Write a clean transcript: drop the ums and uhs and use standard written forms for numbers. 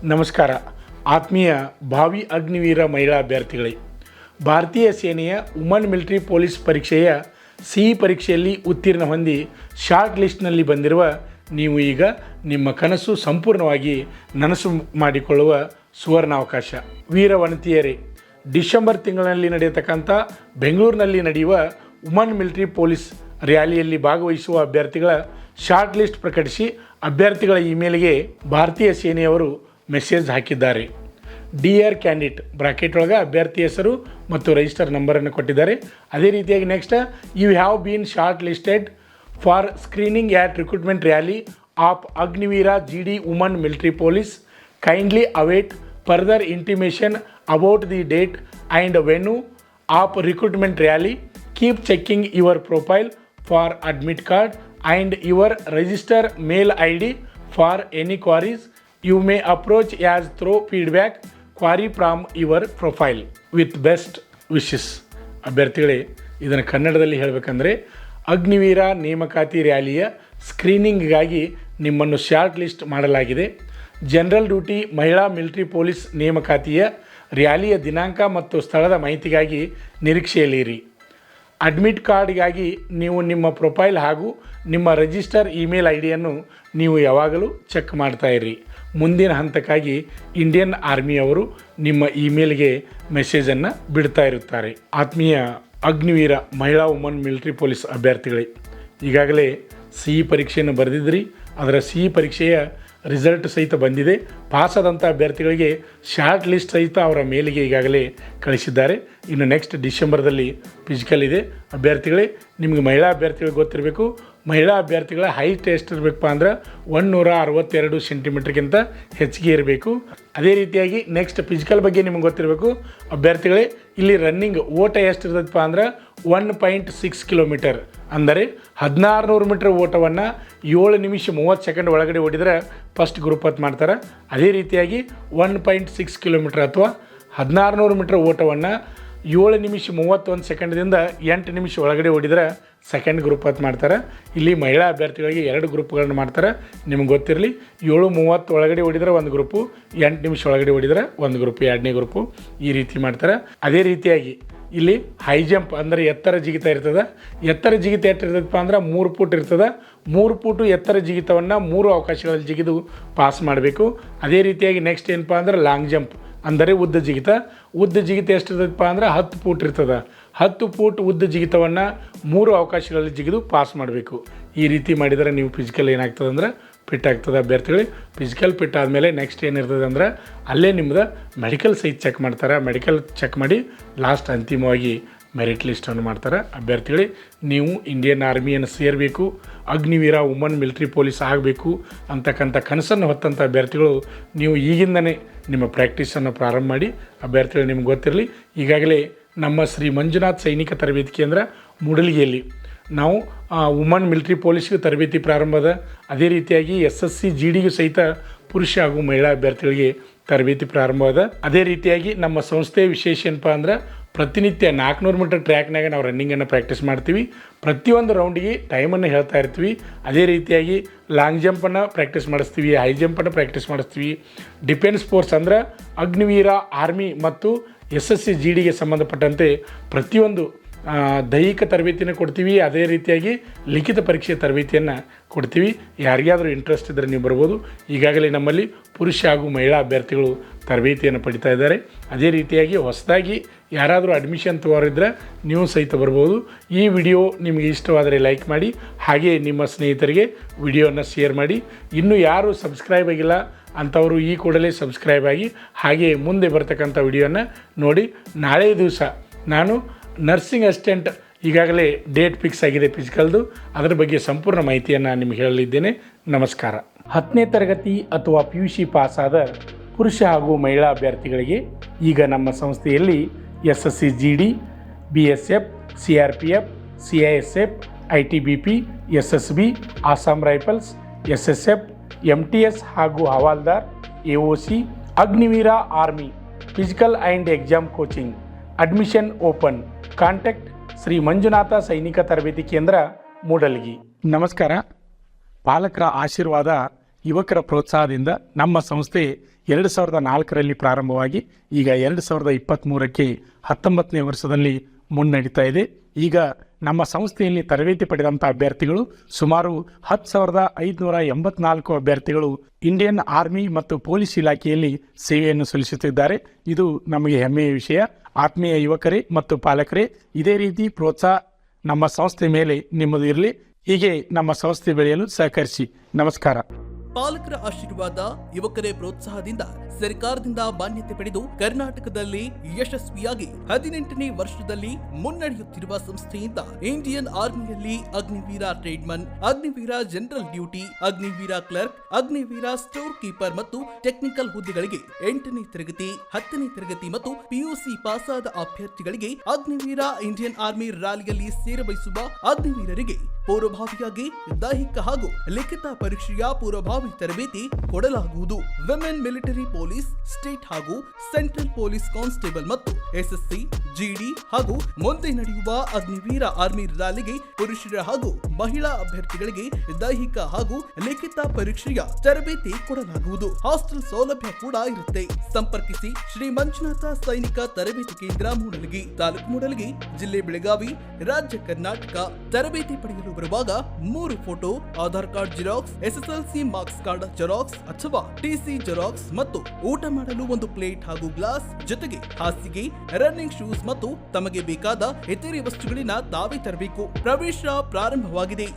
ನಮಸ್ಕಾರ ಆತ್ಮೀಯ ಭಾವಿ ಅಗ್ನಿವೀರ ಮಹಿಳಾ ಅಭ್ಯರ್ಥಿಗಳೇ, ಭಾರತೀಯ ಸೇನೆಯ ವುಮನ್ ಮಿಲಿಟರಿ ಪೊಲೀಸ್ ಪರೀಕ್ಷೆಯ ಸಿಇ ಪರೀಕ್ಷೆಯಲ್ಲಿ ಉತ್ತೀರ್ಣ ಹೊಂದಿ ಶಾರ್ಟ್ ಲಿಸ್ಟ್ನಲ್ಲಿ ಬಂದಿರುವ ನೀವು ಈಗ ನಿಮ್ಮ ಕನಸು ಸಂಪೂರ್ಣವಾಗಿ ನನಸು ಮಾಡಿಕೊಳ್ಳುವ ಸುವರ್ಣಾವಕಾಶ. ವೀರವನಿತೆಯರೇ, ಡಿಸೆಂಬರ್ ತಿಂಗಳಿನಲ್ಲಿ ನಡೆಯತಕ್ಕಂಥ ಬೆಂಗಳೂರಿನಲ್ಲಿ ನಡೆಯುವ ವುಮನ್ ಮಿಲಿಟರಿ ಪೊಲೀಸ್ ರ್ಯಾಲಿಯಲ್ಲಿ ಭಾಗವಹಿಸುವ ಅಭ್ಯರ್ಥಿಗಳ ಶಾರ್ಟ್ ಲಿಸ್ಟ್ ಪ್ರಕಟಿಸಿ ಅಭ್ಯರ್ಥಿಗಳ ಇಮೇಲ್ಗೆ ಭಾರತೀಯ ಸೇನೆಯವರು ಮೆಸೇಜ್ ಹಾಕಿದ್ದಾರೆ. ಡಿಯರ್ ಕ್ಯಾಂಡಿಡೇಟ್ ಬ್ರಾಕೆಟ್ ಒಳಗೆ ಅಭ್ಯರ್ಥಿ ಹೆಸರು ಮತ್ತು ರಿಜಿಸ್ಟರ್ ನಂಬರನ್ನು ಕೊಟ್ಟಿದ್ದಾರೆ. ಅದೇ ರೀತಿಯಾಗಿ next, you have been shortlisted for screening at recruitment rally of Agniveer GD woman military police. Kindly await further intimation about the date and venue of recruitment rally. Keep checking your profile for admit card and your register mail ID for any queries. You may approach as through feedback query from your profile. With best wishes. ಅಭ್ಯರ್ಥಿಗಳೇ, ಇದನ್ನು ಕನ್ನಡದಲ್ಲಿ ಹೇಳಬೇಕಂದ್ರೆ, ಅಗ್ನಿವೀರ ನೇಮಕಾತಿ ರ್ಯಾಲಿಯ ಸ್ಕ್ರೀನಿಂಗ್ಗಾಗಿ ನಿಮ್ಮನ್ನು short list ಮಾಡಲಾಗಿದೆ. General duty ಮಹಿಳಾ military police ನೇಮಕಾತಿಯ ರ್ಯಾಲಿಯ ದಿನಾಂಕ ಮತ್ತು ಸ್ಥಳದ ಮಾಹಿತಿಗಾಗಿ ನಿರೀಕ್ಷೆಯಲ್ಲಿರಿ. ಅಡ್ಮಿಟ್ ಕಾರ್ಡ್ಗಾಗಿ ನೀವು ನಿಮ್ಮ ಪ್ರೊಫೈಲ್ ಹಾಗೂ ನಿಮ್ಮ ರಿಜಿಸ್ಟರ್ ಇಮೇಲ್ ಐಡಿಯನ್ನು ನೀವು ಯಾವಾಗಲೂ ಚೆಕ್ ಮಾಡ್ತಾಯಿರಿ. ಮುಂದಿನ ಹಂತಕ್ಕಾಗಿ ಇಂಡಿಯನ್ ಆರ್ಮಿಯವರು ನಿಮ್ಮ ಇಮೇಲ್ಗೆ ಮೆಸೇಜನ್ನು ಬಿಡ್ತಾ ಇರುತ್ತಾರೆ. ಆತ್ಮೀಯ ಅಗ್ನಿವೀರ ಮಹಿಳಾ ವುಮನ್ ಮಿಲಿಟರಿ ಪೊಲೀಸ್ ಅಭ್ಯರ್ಥಿಗಳೇ, ಈಗಾಗಲೇ ಸಿಇ ಪರೀಕ್ಷೆಯನ್ನು ಬರೆದಿದ್ರಿ. ಅದರ ಸಿಇ ಪರೀಕ್ಷೆಯ ರಿಸಲ್ಟ್ ಸಹಿತ ಬಂದಿದೆ. ಪಾಸಾದಂಥ ಅಭ್ಯರ್ಥಿಗಳಿಗೆ ಶಾರ್ಟ್ ಲಿಸ್ಟ್ ಸಹಿತ ಅವರ ಮೇಲಿಗೆ ಈಗಾಗಲೇ ಕಳಿಸಿದ್ದಾರೆ. ಇನ್ನು ನೆಕ್ಸ್ಟ್ ಡಿಸೆಂಬರ್ದಲ್ಲಿ ಫಿಸಿಕಲ್ ಇದೆ. ಅಭ್ಯರ್ಥಿಗಳೇ, ನಿಮಗೆ ಮಹಿಳಾ ಅಭ್ಯರ್ಥಿಗಳಿಗೆ ಗೊತ್ತಿರಬೇಕು, ಮಹಿಳಾ ಅಭ್ಯರ್ಥಿಗಳ ಹೈಟ್ ಎಷ್ಟಿರಬೇಕಪ್ಪ ಅಂದ್ರೆ 162 ಸೆಂಟಿಮೀಟ್ರ್ಗಿಂತ ಹೆಚ್ಚಿಗೆ ಇರಬೇಕು. ಅದೇ ರೀತಿಯಾಗಿ ನೆಕ್ಸ್ಟ್ ಫಿಸಿಕಲ್ ಬಗ್ಗೆ ನಿಮಗೆ ಗೊತ್ತಿರಬೇಕು ಅಭ್ಯರ್ಥಿಗಳೇ. ಇಲ್ಲಿ ರನ್ನಿಂಗ್ ಓಟ ಎಷ್ಟಿರ್ತದಪ್ಪ ಅಂದ್ರೆ 1.6 ಕಿಲೋಮೀಟರ್, ಅಂದರೆ 1600 ಮೀಟರ್ ಓಟವನ್ನು 7 ನಿಮಿಷ 30 ಸೆಕೆಂಡ್ ಒಳಗಡೆ ಓಡಿದರೆ ಫಸ್ಟ್ ಗ್ರೂಪ್ ಅಂತ ಮಾಡ್ತಾರೆ. ಅದೇ ರೀತಿಯಾಗಿ 1.6 ಕಿಲೋಮೀಟರ್ ಅಥವಾ 1600 ಮೀಟರ್ ಓಟವನ್ನು 7 ನಿಮಿಷ 31 ಸೆಕೆಂಡ್ದಿಂದ 8 ನಿಮಿಷ ಒಳಗಡೆ ಓಡಿದರೆ ಸೆಕೆಂಡ್ ಗ್ರೂಪ್ ಅಂತ ಮಾಡ್ತಾರೆ. ಇಲ್ಲಿ ಮಹಿಳಾ ಅಭ್ಯರ್ಥಿಗಳಿಗೆ 2 ಗ್ರೂಪ್ಗಳನ್ನು ಮಾಡ್ತಾರೆ. ನಿಮ್ಗೆ ಗೊತ್ತಿರಲಿ, 7:30 ಒಳಗಡೆ ಓಡಿದರೆ ಒಂದು ಗ್ರೂಪು, 8 ನಿಮಿಷ ಒಳಗಡೆ ಓಡಿದರೆ ಒಂದು ಗ್ರೂಪು, 2ನೇ ಗ್ರೂಪು, ಈ ರೀತಿ ಮಾಡ್ತಾರೆ. ಅದೇ ರೀತಿಯಾಗಿ ಇಲ್ಲಿ ಹೈ ಜಂಪ್ ಅಂದರೆ ಎತ್ತರ ಜಿಗಿತ ಇರ್ತದೆ. ಎತ್ತರ ಜಿಗಿತ ಎಷ್ಟಿರ್ತದಪ್ಪ ಅಂದ್ರೆ 3 ಫೂಟ್ ಇರ್ತದೆ. 3 ಫೂಟು ಎತ್ತರ ಜಿಗಿತವನ್ನು 3 ಅವಕಾಶಗಳಲ್ಲಿ ಜಿಗಿದು ಪಾಸ್ ಮಾಡಬೇಕು. ಅದೇ ರೀತಿಯಾಗಿ ನೆಕ್ಸ್ಟ್ ಏನಪ್ಪ ಅಂದ್ರೆ ಲಾಂಗ್ ಜಂಪ್ ಅಂದರೆ ಉದ್ದ ಜಿಗಿತ. ಉದ್ದ ಜಿಗಿತ ಎಷ್ಟಿರ್ತದಪ್ಪ ಅಂದ್ರೆ 10 ಫೂಟ್ ಇರ್ತದೆ. 10 ಫೂಟ್ ಉದ್ದ ಜಿಗಿತವನ್ನು 3 ಅವಕಾಶಗಳಲ್ಲಿ ಜಿಗಿದು ಪಾಸ್ ಮಾಡಬೇಕು. ಈ ರೀತಿ ಮಾಡಿದರೆ ನೀವು ಫಿಸಿಕಲ್ ಏನಾಗ್ತದೆ ಅಂದ್ರೆ ಫಿಟ್ ಆಗ್ತದೆ ಅಭ್ಯರ್ಥಿಗಳು. ಫಿಸಿಕಲ್ ಫಿಟ್ ಆದಮೇಲೆ ನೆಕ್ಸ್ಟ್ ಏನಿರ್ತದೆ ಅಂದ್ರೆ ಅಲ್ಲೇ ನಿಮ್ಮದು ಮೆಡಿಕಲ್ ಸಹಿತ ಚೆಕ್ ಮಾಡ್ತಾರೆ. ಮೆಡಿಕಲ್ ಚೆಕ್ ಮಾಡಿ ಲಾಸ್ಟ್ ಅಂತಿಮವಾಗಿ ಮೆರಿಟ್ ಲಿಸ್ಟನ್ನು ಮಾಡ್ತಾರೆ. ಅಭ್ಯರ್ಥಿಗಳೇ, ನೀವು ಇಂಡಿಯನ್ ಆರ್ಮಿಯನ್ನು ಸೇರಬೇಕು, ಅಗ್ನಿವೀರ ವುಮನ್ ಮಿಲಿಟರಿ ಪೊಲೀಸ್ ಆಗಬೇಕು ಅಂತಕ್ಕಂಥ ಕನಸನ್ನು ಹೊತ್ತಂಥ ಅಭ್ಯರ್ಥಿಗಳು ನೀವು ಈಗಿಂದನೇ ನಿಮ್ಮ ಪ್ರಾಕ್ಟೀಸನ್ನು ಪ್ರಾರಂಭ ಮಾಡಿ. ಅಭ್ಯರ್ಥಿಗಳು, ನಿಮ್ಗೆ ಗೊತ್ತಿರಲಿ, ಈಗಾಗಲೇ ನಮ್ಮ ಶ್ರೀ ಮಂಜುನಾಥ್ ಸೈನಿಕ ತರಬೇತಿ ಕೇಂದ್ರ ಮೂಡಲಗಿಯಲ್ಲಿ ನಾವು ವುಮನ್ ಮಿಲಿಟರಿ ಪೊಲೀಸ್ಗೆ ತರಬೇತಿ ಪ್ರಾರಂಭದ. ಅದೇ ರೀತಿಯಾಗಿ SSC GDಗೂ ಸಹಿತ ಪುರುಷ ಹಾಗೂ ಮಹಿಳಾ ಅಭ್ಯರ್ಥಿಗಳಿಗೆ ತರಬೇತಿ ಪ್ರಾರಂಭವಾದ. ಅದೇ ರೀತಿಯಾಗಿ ನಮ್ಮ ಸಂಸ್ಥೆಯ ವಿಶೇಷ ಏನಪ್ಪ ಅಂದ್ರೆ, ಪ್ರತಿನಿತ್ಯ 400 ಮೀಟರ್ ಟ್ರ್ಯಾಕ್ನಾಗ ನಾವು ರನ್ನಿಂಗನ್ನು ಪ್ರಾಕ್ಟೀಸ್ ಮಾಡ್ತೀವಿ. ಪ್ರತಿಯೊಂದು ರೌಂಡಿಗೆ ಟೈಮನ್ನು ಹೇಳ್ತಾ ಇರ್ತೀವಿ. ಅದೇ ರೀತಿಯಾಗಿ ಲಾಂಗ್ ಜಂಪನ್ನು ಪ್ರಾಕ್ಟೀಸ್ ಮಾಡಿಸ್ತೀವಿ, ಹೈ ಜಂಪನ್ನು ಪ್ರಾಕ್ಟೀಸ್ ಮಾಡಿಸ್ತೀವಿ. ಡಿಫೆನ್ಸ್ ಫೋರ್ಸ್ ಅಂದರೆ ಅಗ್ನಿವೀರ, ಆರ್ಮಿ ಮತ್ತು SSC GDಗೆ ಸಂಬಂಧಪಟ್ಟಂತೆ ಪ್ರತಿಯೊಂದು ದೈಹಿಕ ತರಬೇತಿಯನ್ನು ಕೊಡ್ತೀವಿ. ಅದೇ ರೀತಿಯಾಗಿ ಲಿಖಿತ ಪರೀಕ್ಷೆ ತರಬೇತಿಯನ್ನು ಕೊಡ್ತೀವಿ. ಯಾರಿಗಾದರೂ ಇಂಟ್ರೆಸ್ಟ್ ಇದ್ದರೆ ನೀವು ಬರ್ಬೋದು. ಈಗಾಗಲೇ ನಮ್ಮಲ್ಲಿ ಪುರುಷ ಹಾಗೂ ಮಹಿಳಾ ಅಭ್ಯರ್ಥಿಗಳು ತರಬೇತಿಯನ್ನು ಪಡಿತಾ ಇದ್ದಾರೆ. ಅದೇ ರೀತಿಯಾಗಿ ಹೊಸದಾಗಿ ಯಾರಾದರೂ ಅಡ್ಮಿಷನ್ ತಗೋರಿದ್ರೆ ನೀವು ಸಹಿತ ಬರ್ಬೋದು. ಈ ವಿಡಿಯೋ ನಿಮಗೆ ಇಷ್ಟವಾದರೆ ಲೈಕ್ ಮಾಡಿ, ಹಾಗೆ ನಿಮ್ಮ ಸ್ನೇಹಿತರಿಗೆ ವಿಡಿಯೋನ ಶೇರ್ ಮಾಡಿ. ಇನ್ನೂ ಯಾರು ಸಬ್ಸ್ಕ್ರೈಬ್ ಆಗಿಲ್ಲ ಅಂಥವರು ಈ ಕೂಡಲೇ ಸಬ್ಸ್ಕ್ರೈಬ್ ಆಗಿ, ಹಾಗೆ ಮುಂದೆ ಬರ್ತಕ್ಕಂಥ ವಿಡಿಯೋನ ನೋಡಿ. ನಾಳೆ ದಿವಸ ನಾನು ನರ್ಸಿಂಗ್ ಅಸಿಸ್ಟೆಂಟ್ ಈಗಾಗಲೇ ಡೇಟ್ ಫಿಕ್ಸ್ ಆಗಿದೆ ಫಿಸಿಕಲ್ದು, ಅದರ ಬಗ್ಗೆ ಸಂಪೂರ್ಣ ಮಾಹಿತಿಯನ್ನು ನಿಮಗೆ ಹೇಳಲಿದ್ದೇನೆ. ನಮಸ್ಕಾರ. 10ನೇ ತರಗತಿ ಅಥವಾ PUC ಪಾಸಾದ ಪುರುಷ ಹಾಗೂ ಮಹಿಳಾ ಅಭ್ಯರ್ಥಿಗಳಿಗೆ ಈಗ ನಮ್ಮ ಸಂಸ್ಥೆಯಲ್ಲಿ SSC GD, BSF, CRPF, CISF, ITBP, SSB, Assam rifles, SSF, MTS ಹಾಗೂ ಹವಾಲ್ದಾರ್, AOC, Agniveer army physical and exam coaching. Admission open. Contact Shri Manjunatha ಸೈನಿಕ ತರಬೇತಿ ಕೇಂದ್ರ ಮೂಡಲಗಿ. ನಮಸ್ಕಾರ. ಪಾಲಕರ ಆಶೀರ್ವಾದ, ಯುವಕರ ಪ್ರೋತ್ಸಾಹದಿಂದ ನಮ್ಮ ಸಂಸ್ಥೆ 2004ರಲ್ಲಿ ಪ್ರಾರಂಭವಾಗಿ ಈಗ 2023ಕ್ಕೆ 19ನೇ ವರ್ಷದಲ್ಲಿ ಮುನ್ನಡೀತಾ ಇದೆ. ಈಗ ನಮ್ಮ ಸಂಸ್ಥೆಯಲ್ಲಿ ತರಬೇತಿ ಪಡೆದಂಥ ಅಭ್ಯರ್ಥಿಗಳು ಸುಮಾರು 10,584 ಅಭ್ಯರ್ಥಿಗಳು ಇಂಡಿಯನ್ ಆರ್ಮಿ ಮತ್ತು ಪೊಲೀಸ್ ಇಲಾಖೆಯಲ್ಲಿ ಸೇವೆಯನ್ನು ಸಲ್ಲಿಸುತ್ತಿದ್ದಾರೆ. ಇದು ನಮಗೆ ಹೆಮ್ಮೆಯ ವಿಷಯ. ಆತ್ಮೀಯ ಯುವಕರೇ ಮತ್ತು ಪಾಲಕರೇ, ಇದೇ ರೀತಿ ಪ್ರೋತ್ಸಾಹ ನಮ್ಮ ಸಂಸ್ಥೆ ಮೇಲೆ ನಿಮ್ಮದು ಇರಲಿ. ಹೀಗೆ ನಮ್ಮ ಸಂಸ್ಥೆ ಬೆಳೆಯಲು ಸಹಕರಿಸಿ. ನಮಸ್ಕಾರ. ಪಾಲಕರ ಆಶೀರ್ವಾದ, ಯುವಕರೇ ಪ್ರೋತ್ಸಾಹದಿಂದ ಸರ್ಕಾರದಿಂದ ಮಾನ್ಯತೆ ಪಡೆದು ಕರ್ನಾಟಕದಲ್ಲಿ ಯಶಸ್ವಿಯಾಗಿ 18ನೇ ವರ್ಷದಲ್ಲಿ ಮುನ್ನಡೆಯುತ್ತಿರುವ ಸಂಸ್ಥೆಯಿಂದ ಇಂಡಿಯನ್ ಆರ್ಮಿಯಲ್ಲಿ Agniveer tradesman, Agniveer general duty, Agniveer clerk, Agniveer store keeper ಮತ್ತು ಟೆಕ್ನಿಕಲ್ ಹುದ್ದೆಗಳಿಗೆ 8ನೇ ತರಗತಿ, 10ನೇ ತರಗತಿ ಮತ್ತು ಪಿಯುಸಿ ಪಾಸಾದ ಅಭ್ಯರ್ಥಿಗಳಿಗೆ ಅಗ್ನಿವೀರ ಇಂಡಿಯನ್ ಆರ್ಮಿ ರ್ಯಾಲಿಯಲ್ಲಿ ಸೇರಬಯಸುವ ಅಗ್ನಿವೀರರಿಗೆ ಪೂರ್ವಭಾವಿಯಾಗಿ ದೈಹಿಕ ಹಾಗೂ ಲಿಖಿತ ಪರೀಕ್ಷೆಯ ಪೂರ್ವಭಾವಿ ತರಬೇತಿ ಕೊಡಲಾಗುವುದು. ವಿಮೆನ್ ಮಿಲಿಟರಿ ಪೊಲೀಸ್, ಸ್ಟೇಟ್ ಹಾಗೂ ಸೆಂಟ್ರಲ್ ಪೊಲೀಸ್ ಕಾನ್ಸ್ಟೇಬಲ್ ಮತ್ತು SSC, GD ಹಾಗೂ ಮುಂದೆ ನಡೆಯುವ ಅಗ್ನಿವೀರ ಆರ್ಮಿ ರ್ಯಾಲಿಗೆ ಪುರುಷರ ಹಾಗೂ ಮಹಿಳಾ ಅಭ್ಯರ್ಥಿಗಳಿಗೆ ದೈಹಿಕ ಹಾಗೂ ಲಿಖಿತ ಪರೀಕ್ಷೆಯ ತರಬೇತಿ ಕೊಡಲಾಗುವುದು. ಹಾಸ್ಟೆಲ್ ಸೌಲಭ್ಯ ಕೂಡ ಇರುತ್ತೆ. ಸಂಪರ್ಕಿಸಿ ಶ್ರೀ ಮಂಜುನಾಥ ಸೈನಿಕ ತರಬೇತಿ ಕೇಂದ್ರ, ಮೂಡಲಗಿ, ತಾಲೂಕು ಮೂಡಲಗಿ, ಜಿಲ್ಲೆ ಬೆಳಗಾವಿ, ರಾಜ್ಯ ಕರ್ನಾಟಕ. ತರಬೇತಿ ಪಡೆಯಲು ಬರುವಾಗ 3 photo, Aadhaar card xerox, SSLC marks card xerox ಅಥವಾ TC ಜೆರಾಕ್ಸ್ ಮತ್ತು ಊಟ ಮಾಡಲು 1 ಪ್ಲೇಟ್ ಹಾಗೂ ಗ್ಲಾಸ್, ಜೊತೆಗೆ ಹಾಸಿಗೆ, ರನ್ನಿಂಗ್ ಶೂಸ್ ಮತ್ತು ತಮಗೆ ಬೇಕಾದ ಇತರೆ ವಸ್ತುಗಳಿನ ತಾವೇ ತರಬೇಕು. ಪ್ರವೇಶ ಪ್ರಾರಂಭವಾಗಿದೆ.